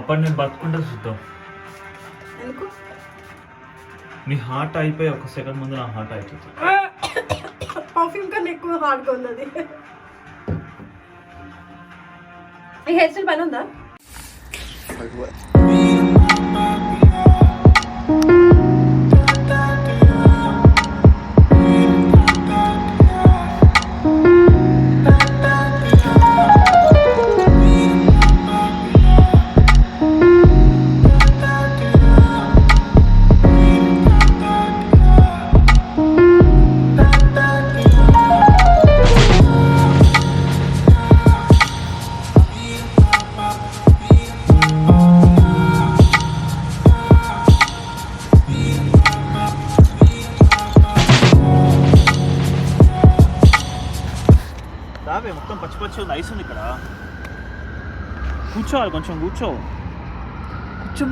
అప్పుడు నేను బతుకుంటే చూద్దాం. నీ హార్ట్ అయిపోయి ఒక సెకండ్ ముందు నా హార్ట్ అయిపోతుంది. పర్ఫ్యూమ్ కన్నా ఎక్కువ హార్డ్గా ఉంది అది. ఈ హెయిర్ స్టైల్ పైన ఉందా? మొత్తం పచ్చి పచ్చి ఉంది, ఐస్ ఉంది ఇక్కడ. కూర్చోవాలి, కొంచెం కూర్చో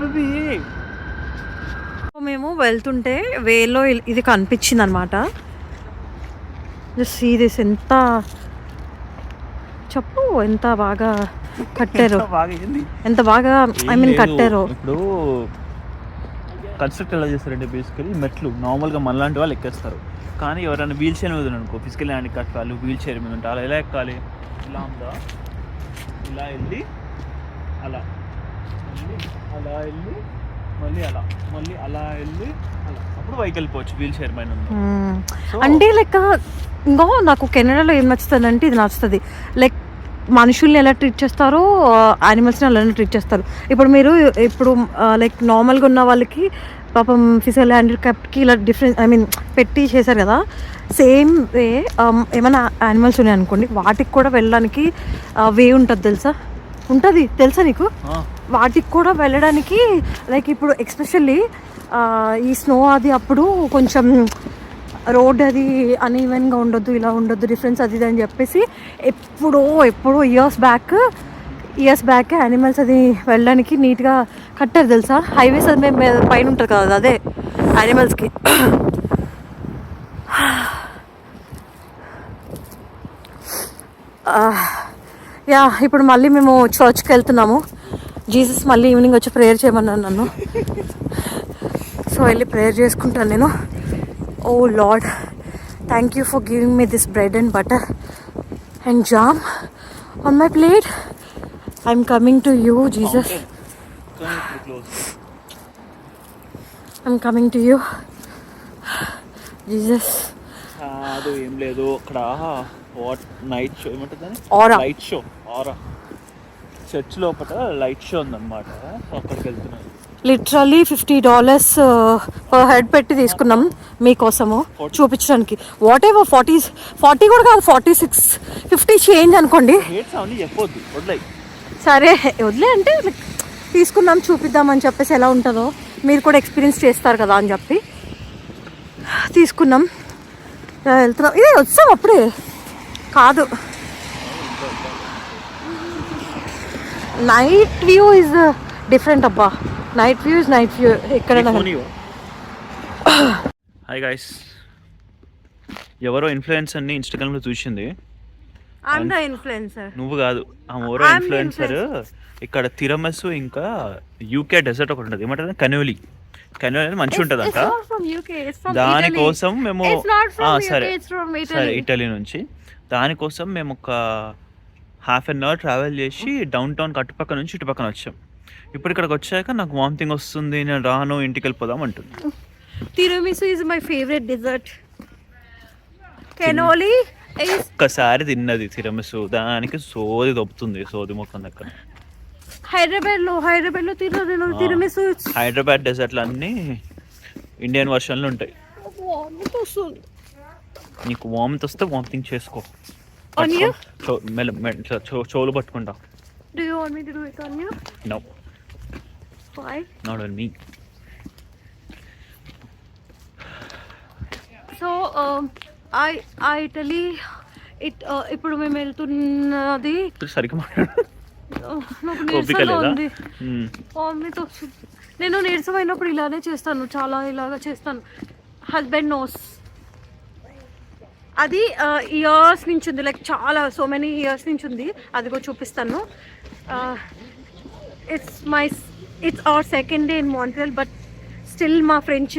బేబీ. మేము వెళ్తుంటే వేలో ఇది కనిపించింది అనమాట. Just see this. ఎంత చెప్పు, ఎంత బాగా కట్టారు, ఎంత బాగా ఐ మీన్ కట్టారు. ఇప్పుడు కన్స్ట్రక్ట్ ఎలా చేస్తారంటే బేసికలీ మెట్లు నార్మల్గా మనలాంటి వాళ్ళు ఎక్కేస్తారు, కానీ ఎవరైనా వీల్ చైర్ మీద అనుకో, ఫిజికల్ హ్యాండిక్యాప్ వాళ్ళు వీల్ చైర్ మీద ఉంటారు. అలా ఎలా ఎక్కాలి? ఇలా ఉందా, ఇలా వెళ్ళి అలా, మళ్ళీ అలా వెళ్ళి మళ్ళీ అలా, మళ్ళీ అలా వెళ్ళి అలా, అప్పుడు పైకి వెళ్ళిపోవచ్చు వీల్ చైర్ పైన. అంటే లైక్ ఇంకో నాకు కెనడాలో ఏం నచ్చుతుంది అంటే ఇది నచ్చుతుంది. లైక్ మనుషుల్ని ఎలా ట్రీట్ చేస్తారో యానిమల్స్ని అలానే ట్రీట్ చేస్తారు. ఇప్పుడు మీరు లైక్ నార్మల్గా ఉన్న వాళ్ళకి పాపం ఫిజికల్ హ్యాండిక్యాప్కి ఇలా డిఫరెన్స్ ఐ మీన్ పెట్టి చేశారు కదా. సేమ్ వే ఏమైనా యానిమల్స్ ఉన్నాయి అనుకోండి, వాటికి కూడా వెళ్ళడానికి వే ఉంటుంది తెలుసా నీకు? వాటికి కూడా వెళ్ళడానికి లైక్ ఇప్పుడు ఎక్స్పెషల్లీ ఈ స్నో అది అప్పుడు కొంచెం రోడ్ అది అన్ఈవెన్గా ఉండొద్దు, ఇలా ఉండొద్దు, డిఫరెన్స్ అది ఇది అని చెప్పేసి ఎప్పుడో ఇయర్స్ బ్యాక్ యానిమల్స్ అది వెళ్ళడానికి నీట్గా కట్టారు తెలుసా. హైవేస్ అది మేము పైన ఉంటుంది కదా, అదే యానిమల్స్కి. యా, ఇప్పుడు మళ్ళీ మేము చర్చ్కి వెళ్తున్నాము. జీసస్ మళ్ళీ ఈవినింగ్ వచ్చి ప్రేయర్ చేయమన్నాను నన్ను. సో వెళ్ళి ప్రేయర్ చేసుకుంటాను నేను. O Lord, thank you for giving me this bread and butter and jam on my plate. I'm coming to you Jesus, I'm coming to you Jesus. అది ఏం లేదు అక్కడ నైట్ షో ఏమంటుంది, light show church లోపల light show ఉందన్నమాట. అక్కడికి వెళ్తున్నాను. Literally $50 per head పెట్టి తీసుకున్నాం మీకోసము చూపించడానికి. వాట్ ఎవర్ 40 కూడా కాదు, 46, 50 చేంజ్ అనుకోండి. సరే వదిలే అంటే తీసుకున్నాం, చూపిద్దామని చెప్పేసి ఎలా ఉంటుందో మీరు కూడా ఎక్స్పీరియన్స్ చేస్తారు కదా అని చెప్పి తీసుకున్నాం. వెళ్తున్నాం, ఇదే వచ్చాం అప్పుడే కాదు. నైట్ వ్యూ ఇస్ డిఫరెంట్ అబ్బా. నైట్ వ్యూ ఎక్కడైనా. హాయ్ గైస్, ఎవరో ఇన్ఫ్లుయెన్సర్ ని ఇన్స్టాగ్రామ్ లో చూసింది. నువ్వు కాదు, ఎవరో ఇన్ఫ్లుయెన్సర్ ఇక్కడ తిరమసు ఇంకా యూకే డెజర్ట్ ఒకటి ఉంటుంది, ఏమంటారు కనోలి అనేది మంచిగా ఉంటుంది అంట. దానికోసం మేము సరే ఇటలీ నుంచి, దానికోసం మేము ఒక ½ an hour ట్రావెల్ చేసి డౌన్ టౌన్ అటుపక్క నుంచి ఇటుపక్కన వచ్చాం. ఇప్పుడు ఇక్కడికి వచ్చాక నాకు వామిటింగ్ వస్తుంది, నేను రాను, ఇంటికి వెళ్ళిపోదాం అంటుంది. Tiramisu is my favourite dessert. Cannoli ఒక్కసారి తిన్నది తిరమిసు, దానికి సోది దొబ్బుతుంది, సోది మొక్కం దగ్గర. హైదరాబాద్ డెజర్ట్లు అన్నీ ఇండియన్ వర్షన్లు ఉంటాయి. నీకు వామిట్ వస్తే వామిటింగ్ చేసుకో, చెవులు పట్టుకుంటా. Do you want me to do it on you? No. Why? Not on me. So, Italy, ఇప్పుడు మేము వెళ్తున్నది సరిగ్గా మాట్లాడు. నాకు నీరసంగా ఉంది, వామిట్ వస్తుంది. నేను నీరసమైనప్పుడు ఇలానే చేస్తాను, చాలా ఇలాగా చేస్తాను. హస్బెండ్ నోస్ అది ఇయర్స్ నుంచి ఉంది, లైక్ చాలా సో మెనీ ఇయర్స్ నుంచి ఉంది. అది కూడా చూపిస్తాను. It's our second day in Montreal, but still మా ఫ్రెంచ్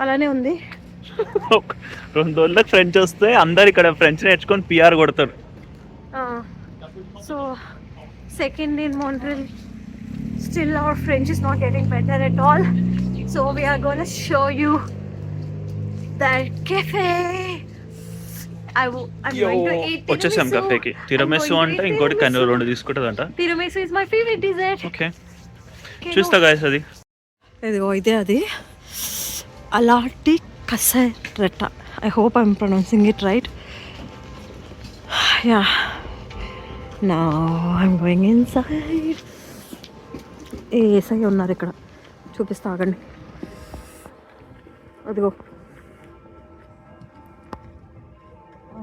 అలానే ఉంది. 2 రోజులకు ఫ్రెంచ్ వస్తే అందరు ఇక్కడ ఫ్రెంచ్ నేర్చుకొని పిఆర్ కొడతారు. So second day in Montreal, still our French is not getting better at all. So we're gonna show you that cafe. వచ్చేసాం కఫేకి. తిరమిసు అంటే ఇంకోటి కన్నూరు 2 తీసుకుంటుందంట. Tiramisu is my favourite dessert. Okay, చూస్తా గాయస్. అది ఇదిగో ఇదే అది, అలాంటి కసరట్ట. I hope I'm pronouncing it right. Yeah, now I'm going inside. ఏసై ఉన్నారు ఇక్కడ, చూపిస్తా ఆగండి. అదిగో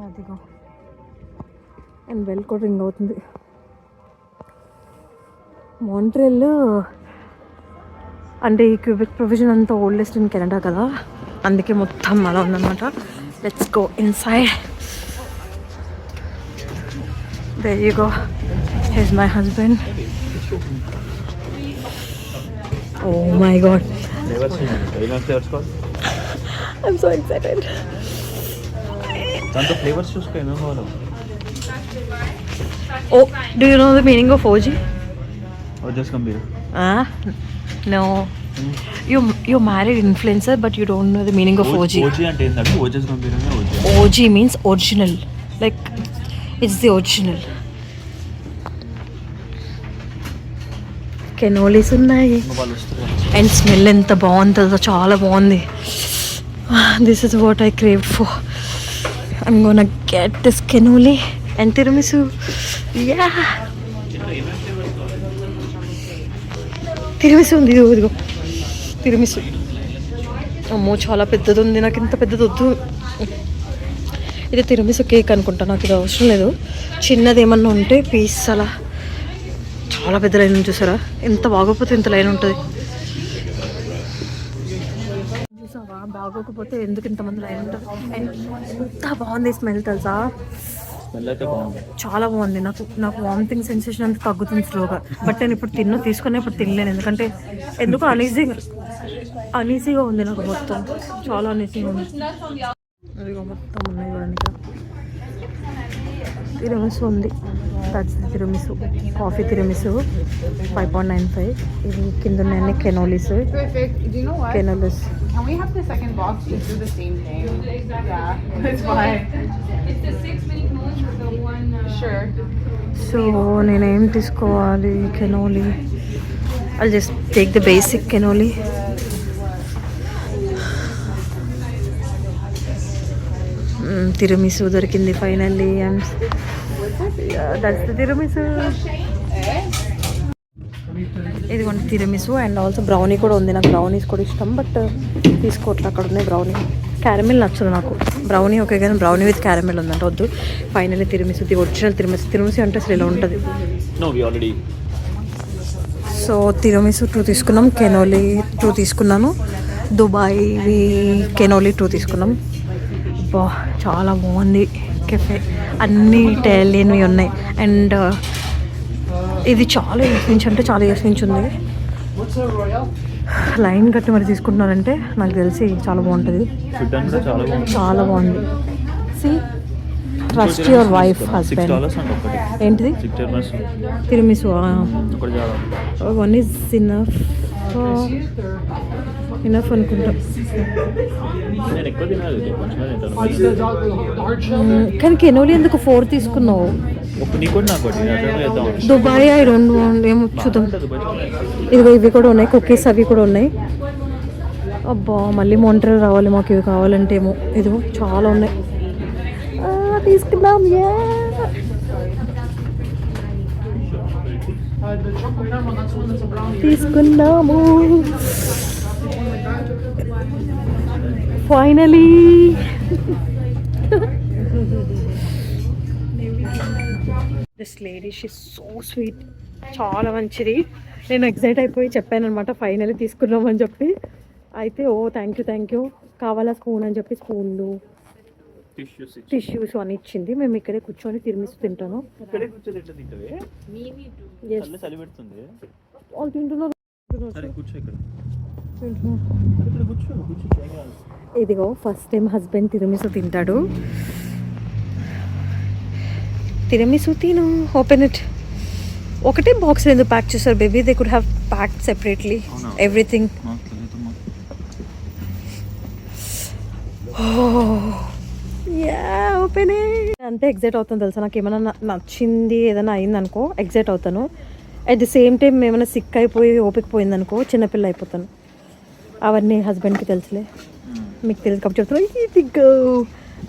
అదిగో, అండ్ బెల్ కూడా రింగ్ అవుతుంది. మాంట్రియల్ అంటే ఈ క్యూబిక్ ప్రొవిజన్ అంతా ఓల్డెస్ట్ ఇన్ కెనడా కదా, అందుకే మొత్తం అలా ఉందన్నమాట. Let's go inside. There you go, his my husband. Oh my god, I'm so excited. దాంతో ఫ్లేవర్స్ చూసుకో ఏమేమి కావాలో. Oh, do you know the meaning of OG? Ojas Gambhir. No, you married influencer, but you don't know the meaning of OG. OG అంటే ఏంటంటే Ojas గంభీరమే OG. OG means original, like it's the original. కెనోలీస్ ఉన్నాయి and smell ఎంత బాగుంటుందో, చాలా బాగుంది. This is what I craved for. I'm gonna get this cannoli and tiramisu. Yeah, tiramisu ఉంది, ఇదిగో tiramisu. అమ్మో చాలా పెద్దది ఉంది, నాకు ఇంత పెద్దది వద్దు. ఇది tiramisu కేక్ అనుకుంటా, నాకు ఇది అవసరం లేదు. చిన్నది ఏమన్నా ఉంటే పీస్ అలా. చాలా పెద్ద లైన్ చూసారా, ఎంత బాగోకపోతే ఇంత లైన్ ఉంటుంది. చూసావా, బాగోకపోతే ఎందుకు ఇంతమంది లైన్ ఉంటుంది. అండ్ ఎంత బాగుంది స్మెల్ తెలుసా, చాలా బాగుంది. నాకు వామిటింగ్ సెన్సేషన్ అంతా తగ్గుతుంది స్లోగా. బట్ నేను ఇప్పుడు తీసుకునే ఇప్పుడు తినలేను, ఎందుకంటే ఎందుకు అనీజీగా ఉంది నాకు. మొత్తం చాలా అనీజీగా ఉంది. అదిగో మొత్తం ఉన్నాయి చూడండి. తిరమిసు ఉంది, తిరమిసు కాఫీ తిరమిసు 5.95. ఇది కింద ఉన్నాయన్ని కెనోలీస్. కెనోలీస్. Can we have the second box? Just do the same thing. Yeah, that's fine. It's the 6 mini cannoli for the one. Sure. So నేనేం తీసుకోవాలి? Cannoli. I'll just take the basic cannoli. తిరమిసు దొరికింది finally. And that's the tiramisu. ఇదిగోండి tiramisu. And also brownie కూడా ఉంది. నాకు brownies కూడా ఇష్టం, బట్ తీసుకోవట్లే. అక్కడ ఉన్నాయి బ్రౌనీ. క్యారమిల్ నచ్చదు నాకు. బ్రౌనీ ఓకే, కానీ బ్రౌనీ విత్ క్యారమిల్ ఉందంట, వద్దు. Finally tiramisu, the original tiramisu. Tiramisu అంటే అసలు ఇలా ఉంటుంది. సో తిరమిసు 2 తీసుకున్నాం, కెనోలీ 2 తీసుకున్నాను, దుబాయ్ కెనోలీ 2 తీసుకున్నాం. బా చాలా బాగుంది కెఫే, అన్నీ ఇటాలియన్వి ఉన్నాయి. అండ్ ఇది చాలా ఇయర్స్ నుంచి, అంటే చాలా ఇయర్స్ నుంచి ఉంది. లైన్ కట్టి మరి తీసుకుంటున్నారంటే నాకు తెలిసి చాలా బాగుంటుంది. చాలా బాగుంది. See, trust your wife husband. ఏంటిది? తిరమిసు. 1 is enough అనుకుంటా. కానీ కెనోలీ ఎందుకు 4 తీసుకున్నావు? దుబాయ్ అవి 2 ఏమో చూద్దాం. ఇదిగో ఇవి కూడా ఉన్నాయి, కుకీస్ అవి కూడా ఉన్నాయి. అబ్బా మళ్ళీ మాంట్రియల్ రావాలి మాకు ఇవి కావాలంటే ఏమో. ఇదిగో చాలా ఉన్నాయి, తీసుకుందాం. తీసుకున్నాము finally. This lady she so sweet, చాలా మంచిది. నేను ఎక్సైట్ అయిపోయి చెప్పాను అనమాట ఫైనలీ తీసుకున్నామని చెప్పి. అయితే ఓ థ్యాంక్ యూ కావాలా స్పూన్ అని చెప్పి స్పూన్లు టిష్యూస్ అని ఇచ్చింది. మేము ఇక్కడే కూర్చొని తిరిమిస్తూ తింటాను. ఇక్కడే కూర్చొని ఎట్లా తింటావే? Yes. చలి పెడుతుంది. వాళ్ళు తింటున్నారు. సరే కూర్చో ఇక్కడ. తింటున్నారు. ఇక్కడ కూర్చో ఏం కాదు. ఇదిగో ఫస్ట్ టైం హస్బెండ్ తిరమిసు తింటాడు. తిరమిసు తిను. Open it. ఒకటే బాక్స్ ఎందుకు ప్యాక్ చేస్తారు baby? They could have packed separately everything. Open అంతే. ఎగ్జైట్ అవుతాను తెలుసా. నాకు ఏమైనా నచ్చింది ఏదైనా అయిందనుకో ఎగ్జైట్ అవుతాను. అట్ ది సేమ్ టైం ఏమైనా సిక్ అయిపోయి ఓపిక పోయిందనుకో చిన్నపిల్ల అయిపోతాను. అవన్నీ హస్బెండ్కి తెలుసులే, మీకు తెలుసు కాబట్టి చెప్తాను. ఇది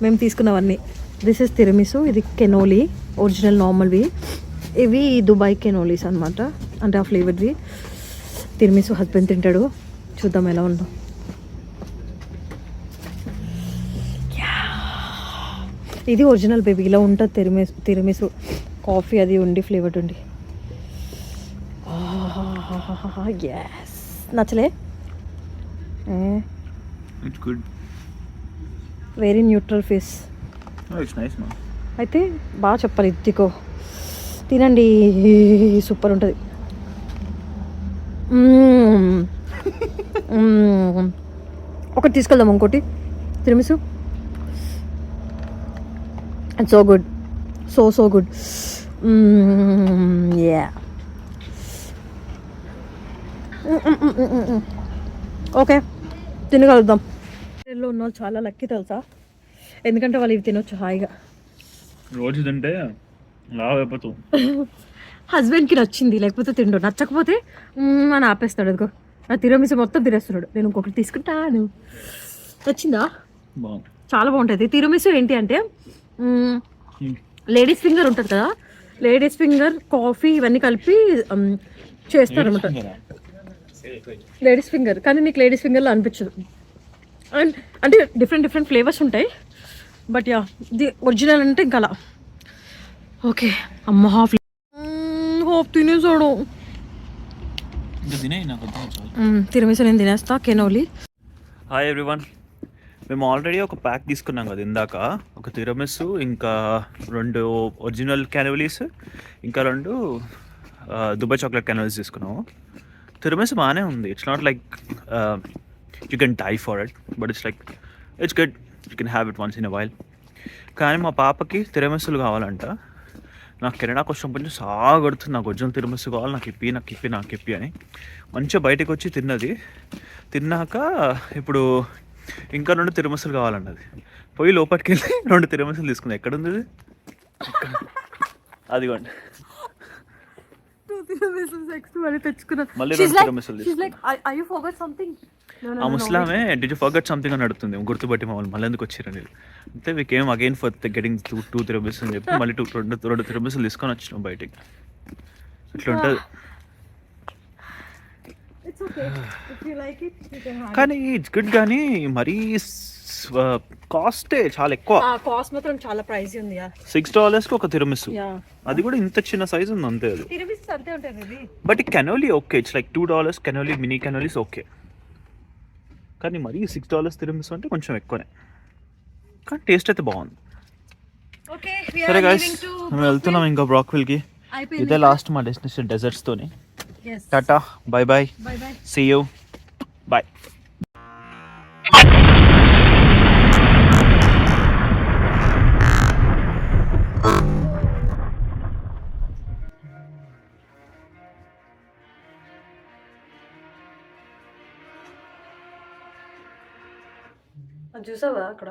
మేము తీసుకున్నవన్నీ. దిస్ ఇస్ తిరమిసు, ఇది కెనోలీ ఒరిజినల్ నార్మల్వి. ఇవి దుబాయ్ కెనోలీస్ అనమాట, అంటే ఆ ఫ్లేవర్వి. తిరమిసు హస్బెండ్ తింటాడు, చూద్దాం ఎలా ఉందో. ఇది ఒరిజినల్ బేబీ, ఇలా ఉంటుంది తిరమిసు. కాఫీ అది ఉండి ఫ్లేవర్డ్ ఉండి. ఎస్, నచ్చలే? It's good. Very neutral face. Oh, it's nice, man. అయితే బాగా చెప్పాలి. ఇదిగో తినండి, సూపర్ ఉంటుంది. ఒకటి తీసుకెళ్దాం, ఇంకోటి tiramisu. It's so good, so good. Yeah, okay తినగలుగుదాం. లో ఉన్న వాళ్ళు చాలా లక్కీ తెలుసా, ఎందుకంటే వాళ్ళు ఇవి తినొచ్చు హాయిగా. రోజు తింటే లావు అయిపోతావు. హస్బెండ్కి నచ్చింది, లేకపోతే తిండు. నచ్చకపోతే అని ఆపేస్తాడు. అదిగో నా తిరమిసు మొత్తం తినేస్తున్నాడు. నేను ఇంకొకటి తీసుకుంటాను. నచ్చిందా? చాలా బాగుంటుంది. తిరమిసు ఏంటి అంటే లేడీస్ ఫింగర్ ఉంటుంది కదా, లేడీస్ ఫింగర్ కాఫీ ఇవన్నీ కలిపి చేస్తారనమాట. లేడీస్ ఫింగర్, కానీ నీకు లేడీస్ ఫింగర్లో అనిపించదు. అండ్ అంటే డిఫరెంట్ ఫ్లేవర్స్ ఉంటాయి. బట్ యా, ఇది ఒరిజినల్ అంటే ఇంకా అలా. ఓకే అమ్మ, హాఫ్ తినేసాడు. తిరమిసు నేను తినేస్తా. కెనోలీ. హాయ్ ఎవ్రీవన్, మేము ఆల్రెడీ ఒక ప్యాక్ తీసుకున్నాం కదా ఇందాక. ఒక తిరమిసు, ఇంకా 2 ఒరిజినల్ క్యానోలీస్, ఇంకా 2 దుబాయ్ చాక్లెట్ క్యానోలీస్ తీసుకున్నాము. తిరమిసు బాగానే ఉంది. It's not like you can die for it, but it's like it's good. You can have it once in a while. కానీ మా పాపకి తిరమిసులు కావాలంట. నాకు కెనడాకి వచ్చిన కొంచెం సాగొడుతుంది, నాకు ఒరిజినల్ తిరమిసు కావాలి, నాకు ఇప్పి అని మంచిగా బయటకు వచ్చి తిన్నది. తిన్నాక ఇప్పుడు ఇంకా 2 తిరమిసులు కావాలన్నది. పోయి లోపలికి వెళ్ళి 2 తిరమిసులు తీసుకుంది. ఎక్కడుంది ఇది? అదిగోండి. ఆ ముస్లామే డిడ్ యు ఫర్గెట్ సంథింగ్ అని అడుగుతుంది. గుర్తుపట్టి మమ్మల్ని మళ్ళీ ఎందుకు వచ్చారని. అంటే we came again for getting 2 తిరమిస్ అని చెప్పి మళ్ళీ 2 తిరమిసులు తీసుకొని వచ్చినాం బయటికి. ఇట్లా ఉంటుంది. కానీ ఇట్స్ గుడ్. కానీ మరీ కాస్టే చాలా ఎక్కువ. కాస్ట్ మాత్రం చాలా ప్రైస్ ఉంది. $6 ఒక తిరమిసు, అది కూడా ఇంత చిన్న సైజ్ ఉంది అంతే. అది బట్ ఈ cannoli okay, it's like $2 cannoli, mini cannolis okay. కానీ మరీ $6 తిరమిసు అంటే కొంచెం ఎక్కువనే, కానీ టేస్ట్ అయితే బాగుంది. సరే గైస్, మేము వెళ్తున్నాం ఇంకా బ్రాక్విల్కి. ఇదే లాస్ట్ మా డెస్టినేషన్ డెజర్ట్స్తోని. Tata, bye bye, see you, bye. చూసావా అక్కడ